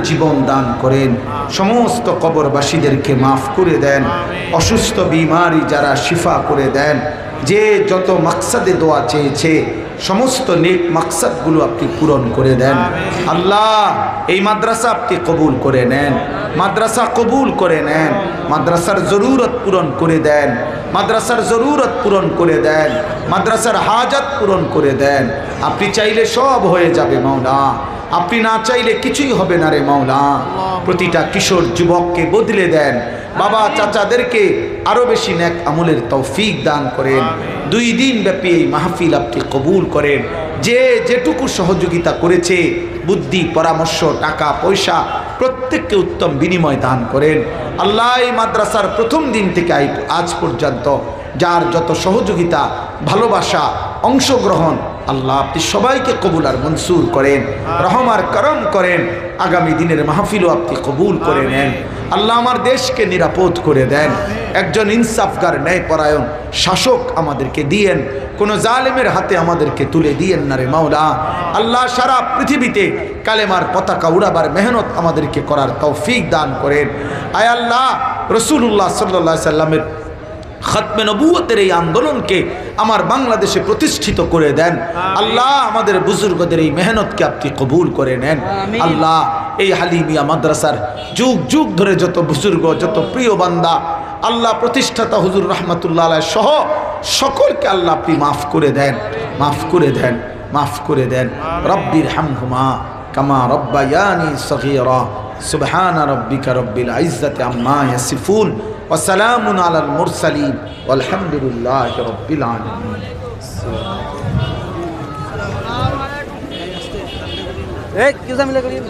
জীবন দান করেন, সমস্ত কবরবাসীদেরকে মাফ করে দেন, অসুস্থ বিমারি যারা শিফা করে দেন, যে যত মাকসাদে দোয়া চেয়েছে সমস্ত নেক মাকসাদগুলো আপনি পূরণ করে দেন। আল্লাহ এই মাদ্রাসা আপনি কবুল করে নেন, মাদ্রাসা কবুল করে নেন, মাদ্রাসার জরুরত পূরণ করে দেন, মাদ্রাসার জরুরত পূরণ করে দেন, মাদ্রাসার হাজাত পূরণ করে দেন। আপনি চাইলে সব হয়ে যাবে মাওলা, আপনি না চাইলে কিছুই হবে না রে মাওলা। প্রতিটা কিশোর যুবককে বদলে দেন, বাবা চাচাদেরকে আরো বেশি নেক আমলের তৌফিক দান করেন। 2 দিন ব্যাপী এই মাহফিল আপনি কবুল করেন। যে যেটুকু সহযোগিতা করেছে, বুদ্ধি পরামর্শ টাকা পয়সা প্রত্যেককে উত্তম বিনিময় দান করেন। আল্লাহ এই মাদ্রাসার প্রথম দিন থেকে আজ পর্যন্ত যার যত সহযোগিতা ভালোবাসা অংশগ্রহণ, আল্লাহ আপনি সবাইকে কবুল আর মনসুর করেন, রহম আর করম করেন। আগামী দিনের মাহফিলও আপনি কবুল করে নেন। আল্লাহ আমার দেশকে নিরাপদ করে দেন, একজন ইনসাফগার ন্যায়পরায়ণ শাসক আমাদেরকে দিয়েন, কোনো জালেমের হাতে আমাদেরকে তুলে দিয়েন না রে মাওলা। আল্লাহ সারা পৃথিবীতে কালেমার পতাকা উড়াবার মেহনত আমাদেরকে করার তৌফিক দান করেন। আয় আল্লাহ রাসূলুল্লাহ সাল্লাল্লাহু আলাইহি সাল্লামের খতমে নবুয়তের এই আন্দোলনকে আমার বাংলাদেশে প্রতিষ্ঠিত করে দেন। আল্লাহ আমাদের বুজুর্গদের এই মেহনতকে আপনি কবুল করে নেন। আল্লাহ এই হালিমিয়া মাদ্রাসার যুগ যুগ ধরে যত বুজুর্গ, যত প্রিয় বান্দা, আল্লাহ প্রতিষ্ঠাতা হুজুর রহমাতুল্লাহ আলাইহি সহ সকলকে আল্লাহ আপনি মাফ করে দেন, মাফ করে দেন, মাফ করে দেন। রব্বির হামহুমা কামা রব্বায়ানি সগীরা। সুবহানা রব্বিকা রব্বিল ইজ্জাতি আম্মা ইয়াসিফুন ওয়া সালামুন আলাল মুরসালিন ওয়ালহামদুলিল্লাহি রাব্বিল আলামিন। एक किस मिला करिए